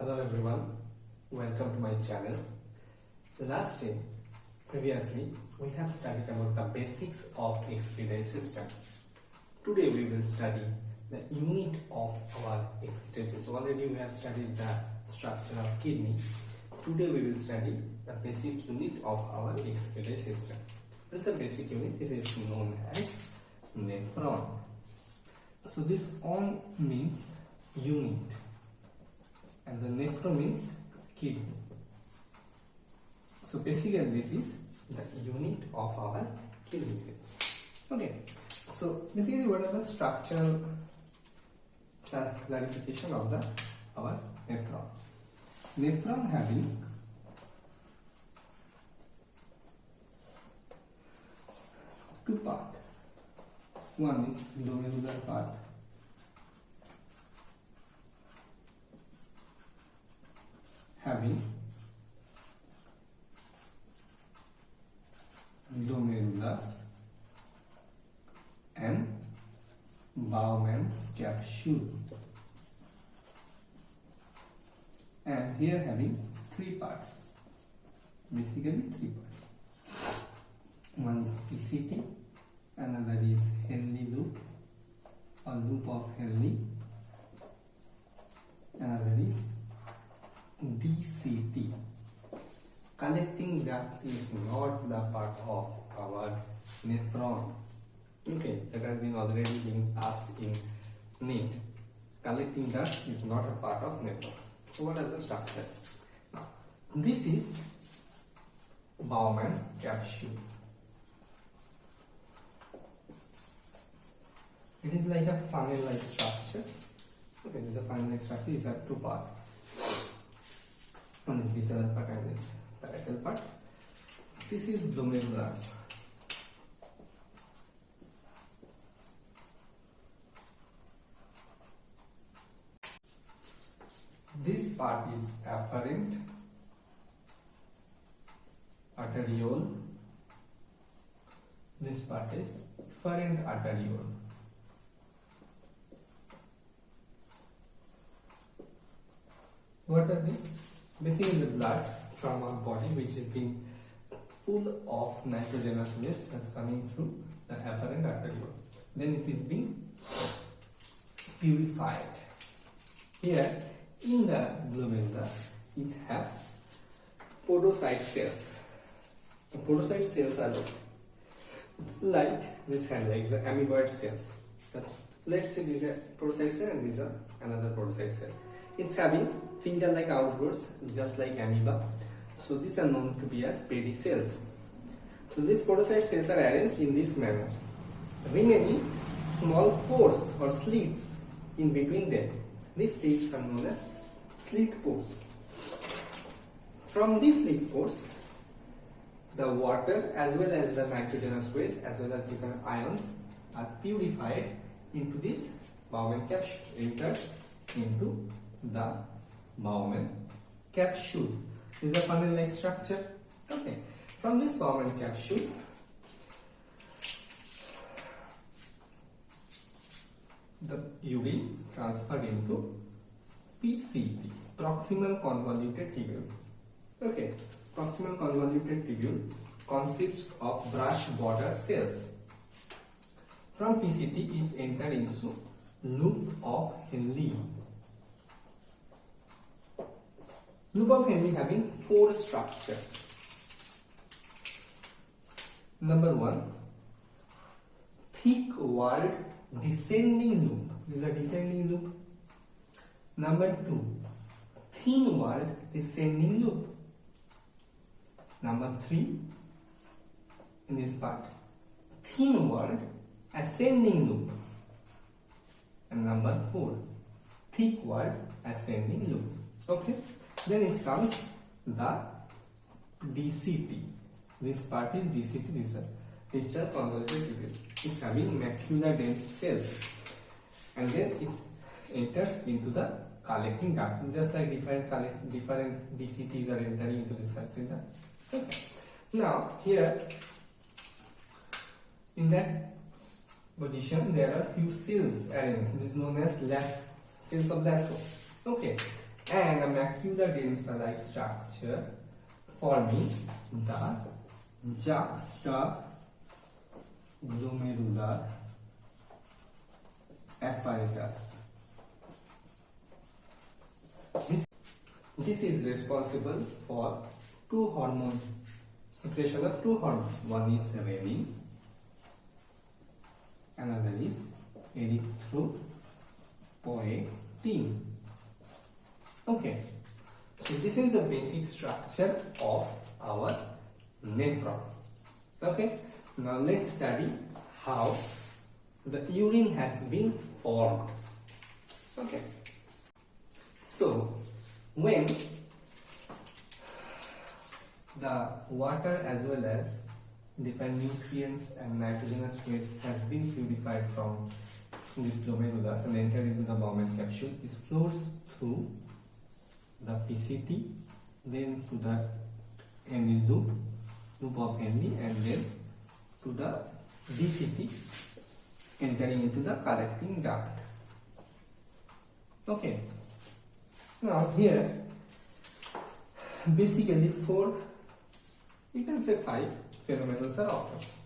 Hello everyone, welcome to my channel. Previously, we have studied about the basics of excretory system. Today we will study the unit of our excretory system. Already we have studied the structure of kidney. Today we will study the basic unit of our excretory system. What is the basic unit? This is known as nephron. So this on means unit and the nephron means kidney. So basically this is the unit of our kidney cells. Okay. So basically what are the structural clarification of our nephron? Nephron having two parts. One is glomerular part having glomerulus and Bowman's capsule, and here having three parts, basically three parts. One is PCT, another is Henle loop or loop of Henle, another is DCT. Collecting duct is not the part of our nephron. Okay, that has been already been asked in NEET. Collecting duct is not a part of nephron. So what are the structures? Now, this is Bowman capsule. It is like a funnel-like structures. Okay, this is a funnel-like structure. These are two parts. One is visceral part and this parietal part. This is glomerulus. This part is afferent arteriole. This part is efferent arteriole. What are these? Basically the blood from our body which is being full of nitrogenous waste is coming through the afferent arteriole. Then it is being purified. Here in the glomerulus it have podocyte cells. The podocyte cells are like this hand, like the amoeboid cells. Let's say this is a podocyte cell and this is another podocyte cell. It's having finger-like outgrowths just like amoeba. So these are known to be as pedicels. So these podocyte cells are arranged in this manner, remaining small pores or slits in between them. These slits are known as slit pores. From these slit pores, the water as well as the nitrogenous waste as well as different ions are purified into this Bowman capsule, entered into the Bowman capsule. This is a funnel-like structure. Okay. From this Bowman capsule, the urine transferred into PCT, proximal convoluted tubule. Okay. Proximal convoluted tubule consists of brush border cells. From PCT, it is entered into loop of Henle. Loop of Henle having four structures. Number one, thick walled descending loop. This is a descending loop. Number two, thin walled descending loop. Number three, in this part, thin walled ascending loop. And number four, thick walled ascending loop. Okay. Then it comes the DCT. This part is DCT, this is a distal convoluted tubule. It's having macular dense cells, and then it enters into the collecting duct. Just like different DCTs are entering into this collecting duct. Okay. Now here in that position there are few cells arranged. This is known as cells of Lasso. Okay. and a macular-dense-like structure forming the juxtaglomerular apparatus. This is responsible for secretion of two hormones. One is renin, another is erythropoietin. Okay, so this is the basic structure of our nephron. Okay, now let's study how the urine has been formed. Okay, so when the water as well as different nutrients and nitrogenous waste has been purified from this glomerulus and entered into the Bowman capsule, it flows through the PCT, then to the Henle loop of Henle, and then to the DCT, entering into the collecting duct. Okay, now here basically 4, you can say 5 phenomena occurs.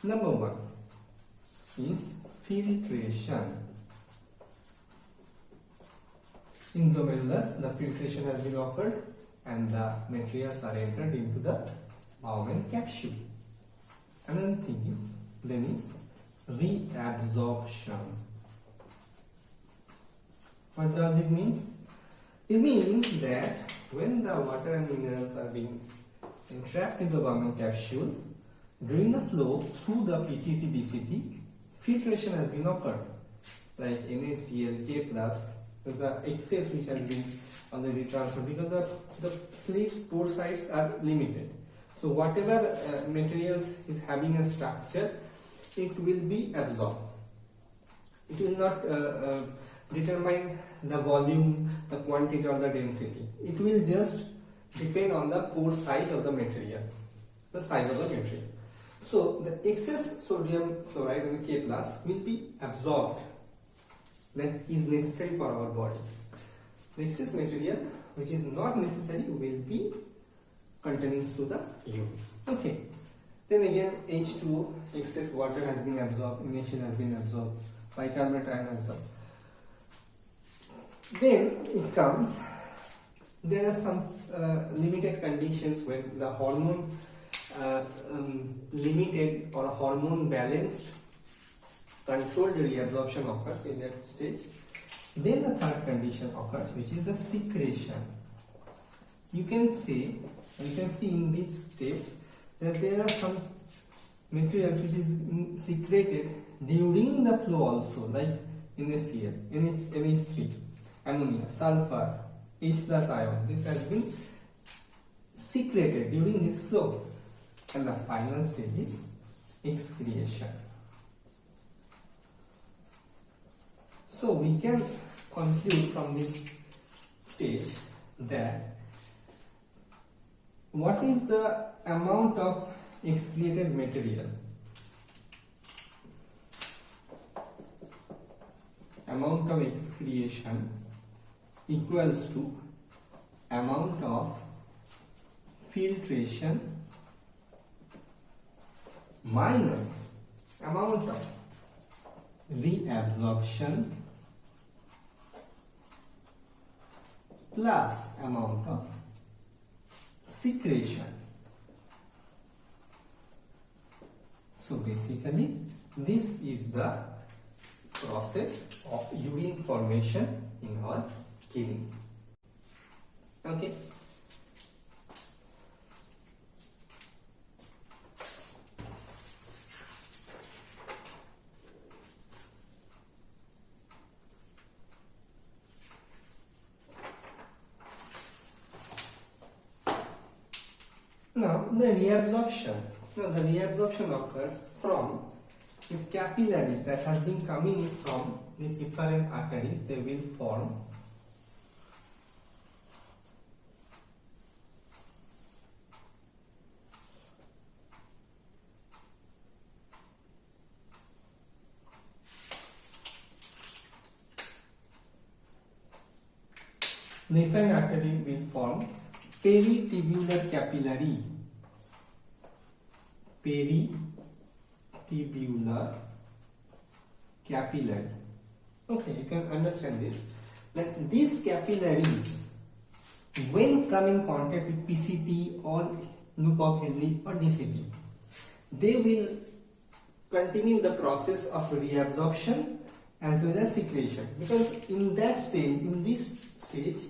Number 1 is filtration. In glomerulus, the filtration has been occurred and the materials are entered into the Bowman capsule. Another thing is reabsorption. What does it mean? It means that when the water and minerals are being entrapped in the Bowman capsule, during the flow through the PCT-DCT, filtration has been occurred, like NaCl, K+, there's an excess which has been already transferred because the slits, pore size are limited. So whatever materials is having a structure, it will be absorbed. It will not determine the volume, the quantity or the density. It will just depend on the pore size of the material, the size of the material. So the excess sodium chloride and the K+ will be absorbed, that is necessary for our body. The excess material which is not necessary will be containing through the urine. Okay. Then again H2O, excess water has been absorbed, NaCl has been absorbed, bicarbonate ion absorbed. Then it comes, there are some limited conditions when the hormone limited or hormone balanced controlled reabsorption occurs in that stage. Then the third condition occurs, which is the secretion. You can see in these states that there are some materials which is secreted during the flow also, like NaCl, NH3, ammonia, sulfur, H+ ion. This has been secreted during this flow. And the final stage is excretion. So we can conclude from this stage that what is the amount of excreted material? Amount of excretion equals to amount of filtration minus amount of reabsorption plus amount of secretion. So basically this is the process of urine formation in our kidney. Okay. Now the reabsorption occurs from the capillaries that has been coming from these efferent arteries. They will form the efferent artery will form peritubular capillary. Peritubular capillary. Okay, you can understand this. That these capillaries, when come in contact with PCT or loop of Henle or DCT, they will continue the process of reabsorption as well as secretion, because in this stage,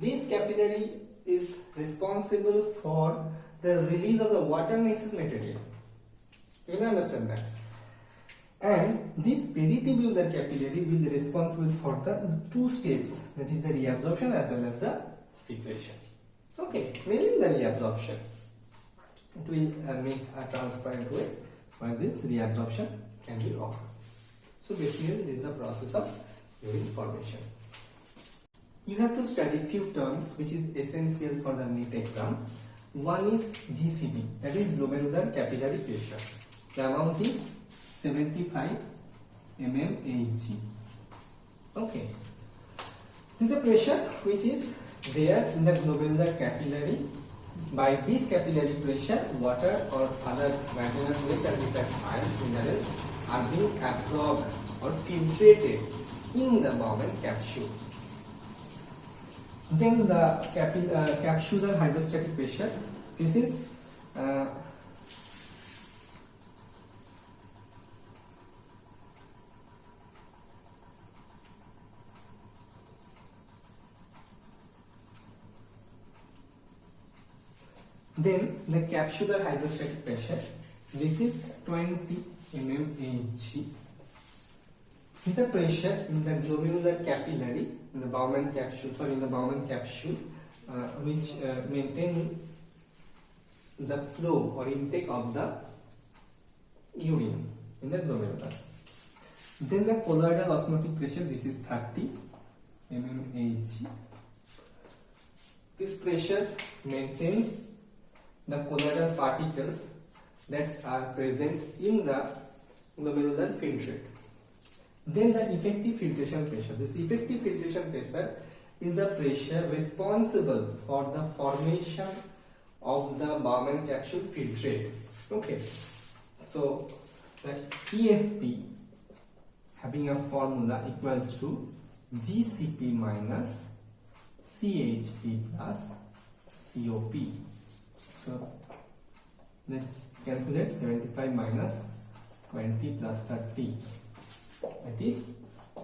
this capillary is responsible for the release of the water and excess material. You can understand that. And this peritubular capillary will be responsible for the two steps, that is the reabsorption as well as the secretion. Okay, mainly the reabsorption. It will make a transparent way where this reabsorption can be occurred. So basically this is the process of urine formation. You have to study few terms which is essential for the NEET exam. One is GCP, that is glomerular capillary pressure. The amount is 75 mmHg. Okay. This is a pressure which is there in the glomerular capillary. By this capillary pressure, water or other maintenance waste and different ions, minerals are being absorbed or filtrated in the Bowman capsule. Then the capsular hydrostatic pressure. This is then the capsular hydrostatic pressure. This is 20 mmHg. This is the pressure in the glomerular capillary in the Bowman capsule, which maintain the flow or intake of the urine in the glomerulus. Then the colloidal osmotic pressure, this is 30 mmHg. This pressure maintains the colloidal particles that are present in the glomerular filtrate. Then the effective filtration pressure. This effective filtration pressure is the pressure responsible for the formation of the Bowman capsule filtrate. Okay, so the EFP having a formula equals to GCP minus CHP plus COP. So let's calculate 75 minus 20 plus 30. That is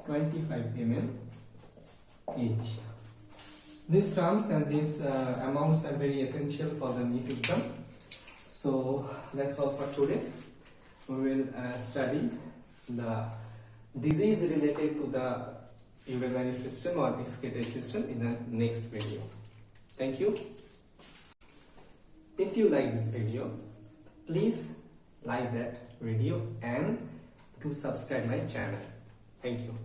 25 mmHg. These terms and these amounts are very essential for the NEET exam. So that's all for today. We will study the disease related to the urinary system or excretory system in the next video. Thank you. If you like this video, please like that video and to subscribe my channel. Thank you.